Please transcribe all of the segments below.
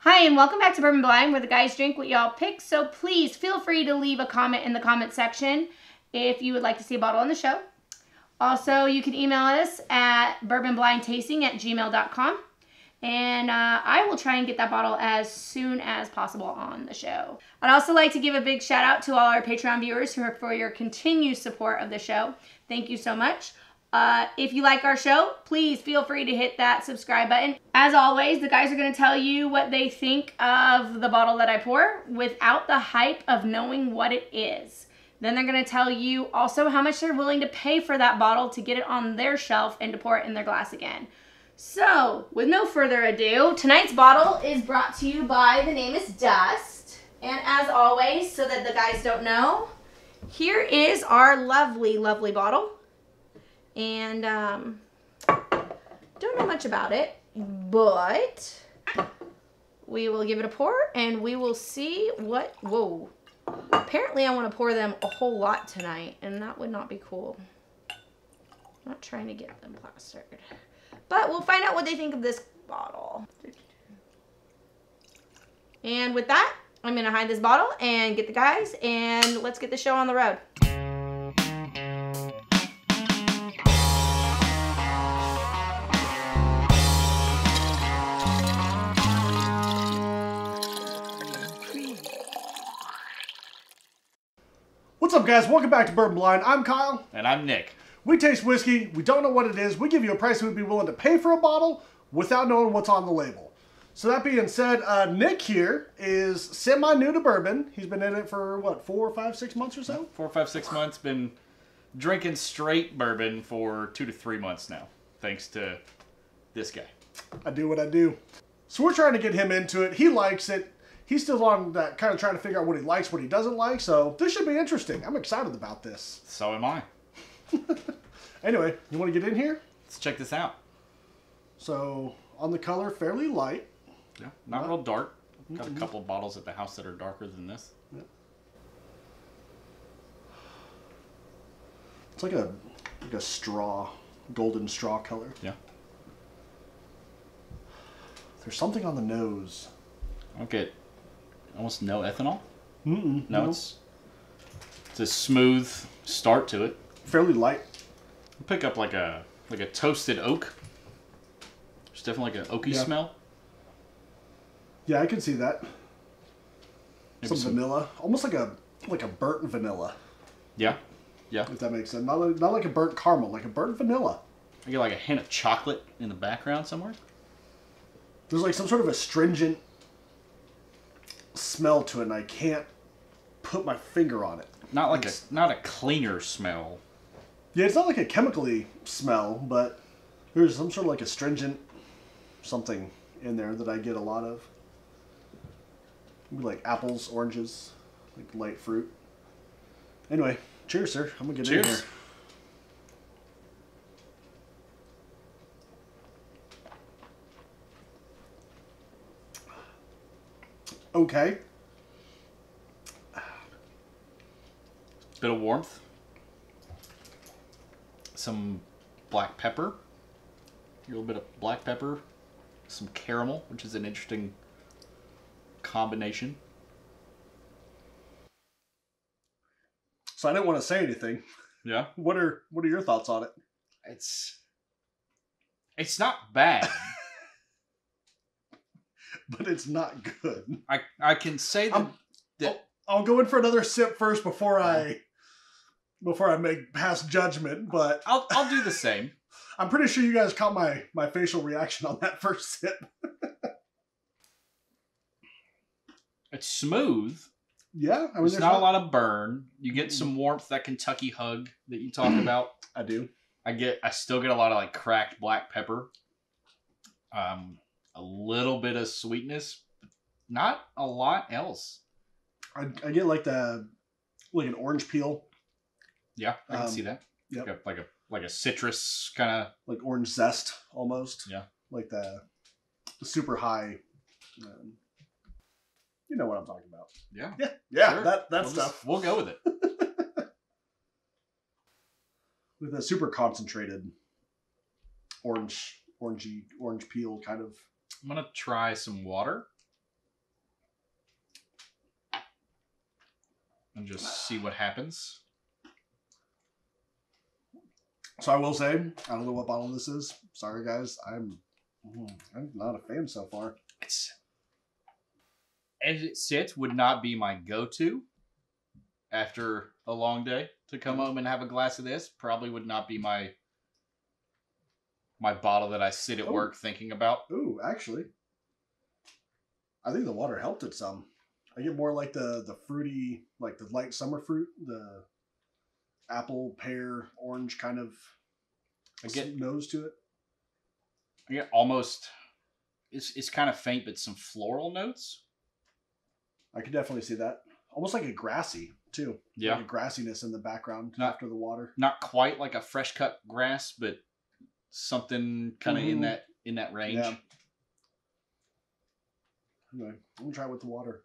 Hi, and welcome back to Bourbon Blind, where the guys drink what y'all pick. So please feel free to leave a comment in the comment section if you would like to see a bottle on the show. Also, you can email us at bourbonblindtasting@gmail.com. And I will try and get that bottle as soon as possible on the show. I'd also like to give a big shout out to all our Patreon viewers for your continued support of the show. Thank you so much. If you like our show, please feel free to hit that subscribe button. As always, the guys are going to tell you what they think of the bottle that I pour without the hype of knowing what it is. Then they're going to tell you also how much they're willing to pay for that bottle to get it on their shelf and to pour it in their glass again. So, with no further ado, tonight's bottle is brought to you by The Name is Dust. And as always, so that the guys don't know, here is our lovely, lovely bottle. And don't know much about it, but we will give it a pour and we will see what, whoa. Apparently I want to pour them a whole lot tonight, and that would not be cool. I'm not trying to get them plastered. But we'll find out what they think of this bottle. And with that, I'm going to hide this bottle and get the guys, and let's get the show on the road. What's up, guys? Welcome back to Bourbon Blind. I'm Kyle. And I'm Nick. We taste whiskey. We don't know what it is. We give you a price we'd be willing to pay for a bottle without knowing what's on the label. So that being said, Nick here is semi-new to bourbon. He's been in it for, what, 4, 5, 6 months or so? 4, 5, 6 months. Been drinking straight bourbon for 2 to 3 months now, thanks to this guy. I do what I do. So we're trying to get him into it. He likes it. He's still on that, kind of trying to figure out what he likes, what he doesn't like. So this should be interesting. I'm excited about this. So am I. Anyway, you want to get in here? Let's check this out. So on the color, fairly light. Yeah, not real dark. Got a couple of bottles at the house that are darker than this. Yeah. It's like a straw, golden straw color. Yeah. There's something on the nose. I don't get almost no ethanol. No. It's a smooth start to it. Fairly light. Pick up like a toasted oak. There's definitely like an oaky smell. Yeah, I can see that. Maybe Some vanilla, almost like a burnt vanilla. Yeah, yeah. If that makes sense. Not like a burnt caramel, like a burnt vanilla. I get like a hint of chocolate in the background somewhere. There's like some sort of astringent smell to it, and I can't put my finger on it. Not a cleaner smell. Yeah, it's not like a chemically smell, but there's some sort of like astringent something in there that I get a lot of. Maybe like apples, oranges, like light fruit. Anyway, cheers, sir. I'm gonna get in here. Okay. Bit of warmth. Some black pepper. A little bit of black pepper. Some caramel, which is an interesting combination. So I didn't want to say anything. Yeah. What are your thoughts on it? It's not bad. But it's not good. I can say that I'll go in for another sip first before I make past judgment, but I'll do the same. I'm pretty sure you guys caught my facial reaction on that first sip. It's smooth. Yeah, I mean, there's not a lot of burn. You get some warmth, that Kentucky hug that you talk about. I do. I still get a lot of like cracked black pepper. A little bit of sweetness, but not a lot else. I get like an orange peel. Yeah, I can see that. Yeah, like a citrus kind of, like orange zest almost. Yeah, like the super high. You know what I'm talking about. Yeah, yeah. Sure. That stuff. We'll go with it. With a super concentrated orange peel kind of. I'm gonna try some water. and just see what happens. So I will say, I don't know what bottle this is. Sorry, guys. I'm not a fan so far. It's, as it sits, would not be my go-to after a long day to come home and have a glass of this. Probably would not be my bottle that I sit at work thinking about. Ooh, actually, I think the water helped it some. I get more like the fruity, like the light summer fruit, the apple, pear, orange kind of nose to it. I get almost, it's kind of faint, but some floral notes. I could definitely see that. Almost like a grassy, too. Yeah. Like a grassiness in the background after the water. Not quite like a fresh cut grass, but something kind of in that range. Yeah. Anyway, I'm going to try it with the water.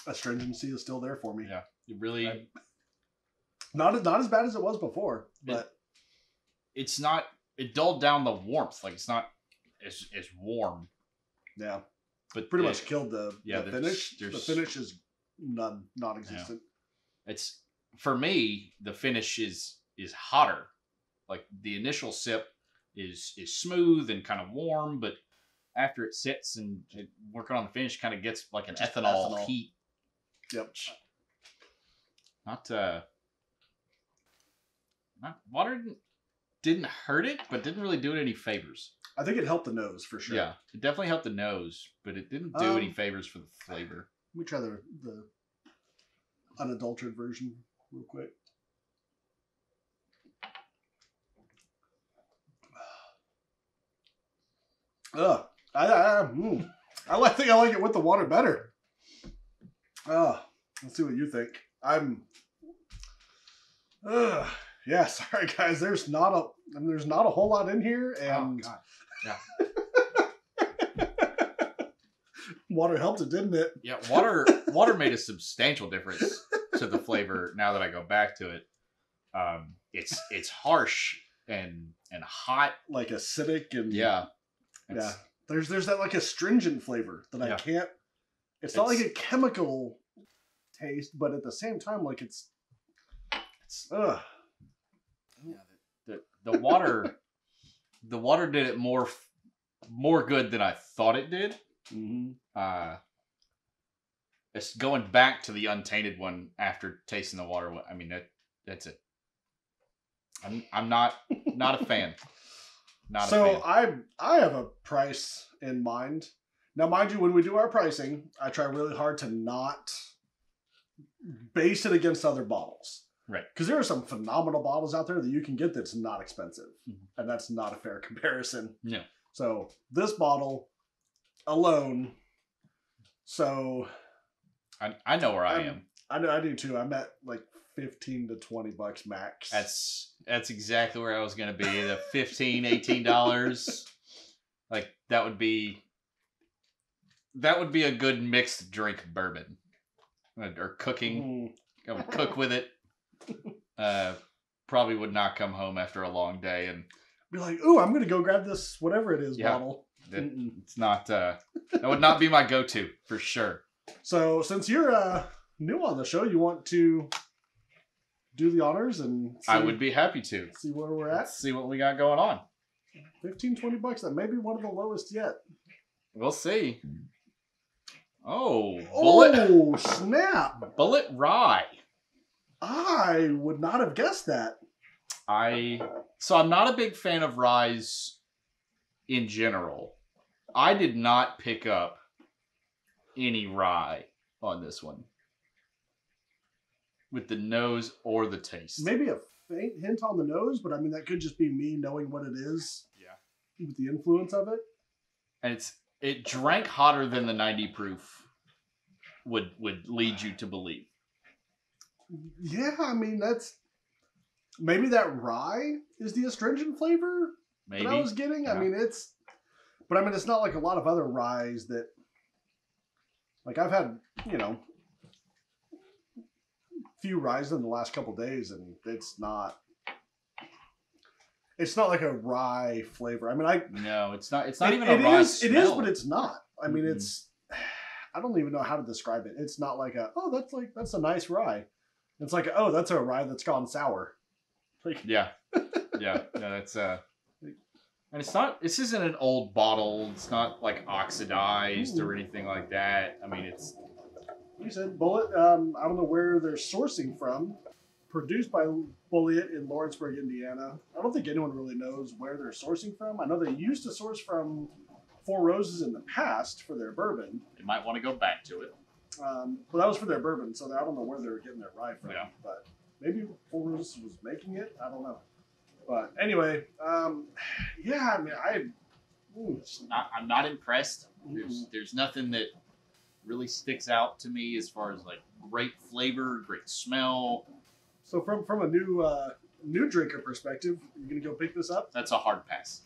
Astringency is still there for me. Yeah. It really... Not as bad as it was before, but... It's not... It dulled down the warmth. Like, it's not as warm. Yeah. But pretty much killed the finish. The finish is non-existent. Yeah. It's... For me, the finish is hotter. Like, the initial sip is smooth and kind of warm, but after it sits and working on the finish, kind of gets like an ethanol heat. Yep. Not water didn't hurt it, but didn't really do it any favors. I think it helped the nose for sure. Yeah, it definitely helped the nose, but it didn't do any favors for the flavor. Let me try the unadulterated version real quick. I think I like it with the water better. Let's see what you think. Yeah, sorry guys. There's not a whole lot in here, and Yeah. Water helped it, didn't it? Yeah, water made a substantial difference to the flavor. Now that I go back to it, it's harsh and hot, like acidic, and yeah. There's that like astringent flavor that I can't. It's not like a chemical taste, but at the same time, like it's. Yeah, the water did it more good than I thought it did. Mm-hmm. It's going back to the untainted one after tasting the water. I mean that's it. I'm not a fan. So I have a price in mind. Now, mind you, when we do our pricing, I try really hard to not base it against other bottles. Right. Because there are some phenomenal bottles out there that you can get that's not expensive. Mm-hmm. And that's not a fair comparison. Yeah. So this bottle alone. So I know where I am. I do too. I'm at like $15 to $20 max. That's exactly where I was going to be. The $15, $18. Like that would be a good mixed drink bourbon. Or cooking. I would cook with it. Probably would not come home after a long day and be like, "Ooh, I'm going to go grab this whatever it is bottle." It's not that would not be my go-to for sure. So, since you're new on the show, you want to do the honors and I would be happy to. See where we're at. Let's see what we got going on. $15, $20. That may be one of the lowest yet. We'll see. Oh, snap. Bulleit Rye. I would not have guessed that. So I'm not a big fan of ryes in general. I did not pick up any rye on this one. With the nose or the taste. Maybe a faint hint on the nose, but I mean, that could just be me knowing what it is. Yeah. With the influence of it. And it drank hotter than the 90 proof would lead you to believe. Yeah, I mean, maybe that rye is the astringent flavor that I was getting. Yeah. I mean, it's not like a lot of other ryes that, like I've had, few ryes in the last couple days, and it's It's not like a rye flavor. I mean, No, it's not. It's not even a rye smell. It is, but it's not. I mean, Mm-mm. it's. I don't even know how to describe it. It's not like that's a nice rye. It's like, oh, that's a rye that's gone sour. Like, Yeah. Yeah. No, that's and it's not. This isn't an old bottle. It's not like oxidized or anything like that. I mean, it's. you said Bulleit. I don't know where they're sourcing from. Produced by Bulleit in Lawrenceburg, Indiana. I don't think anyone really knows where they're sourcing from. I know they used to source from Four Roses in the past for their bourbon. You might want to go back to it. But that was for their bourbon, so I don't know where they were getting their rye from. Yeah. But maybe Four Roses was making it. I don't know. But anyway, yeah. I mean, I'm not impressed. Mm-mm. There's nothing that really sticks out to me as far as like great flavor, great smell. So from a new drinker perspective, you gonna go pick this up? That's a hard pass.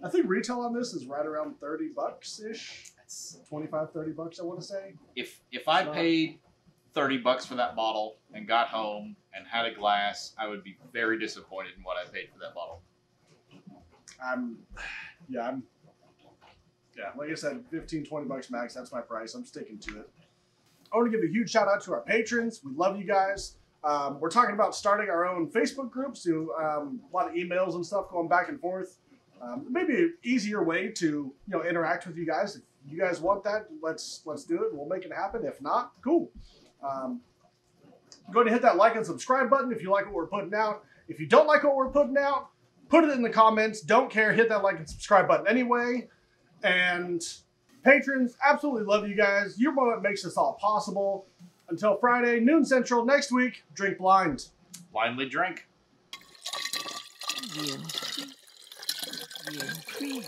I think retail on this is right around $30 ish. That's, $25-$30, I want to say. if I paid $30 for that bottle and got home and had a glass, I would be very disappointed in what I paid for that bottle. Like I said, $15-$20 max. That's my price. I'm sticking to it. I want to give a huge shout out to our patrons. We love you guys. We're talking about starting our own Facebook groups. A lot of emails and stuff going back and forth. Maybe an easier way to interact with you guys. If you guys want that, let's do it. We'll make it happen. If not, cool. Go ahead and hit that like and subscribe button if you like what we're putting out. If you don't like what we're putting out, put it in the comments. Don't care. Hit that like and subscribe button anyway. And patrons, absolutely love you guys. You're what makes this all possible. Until Friday, noon Central next week, drink blind. Blindly drink. Bien, bien,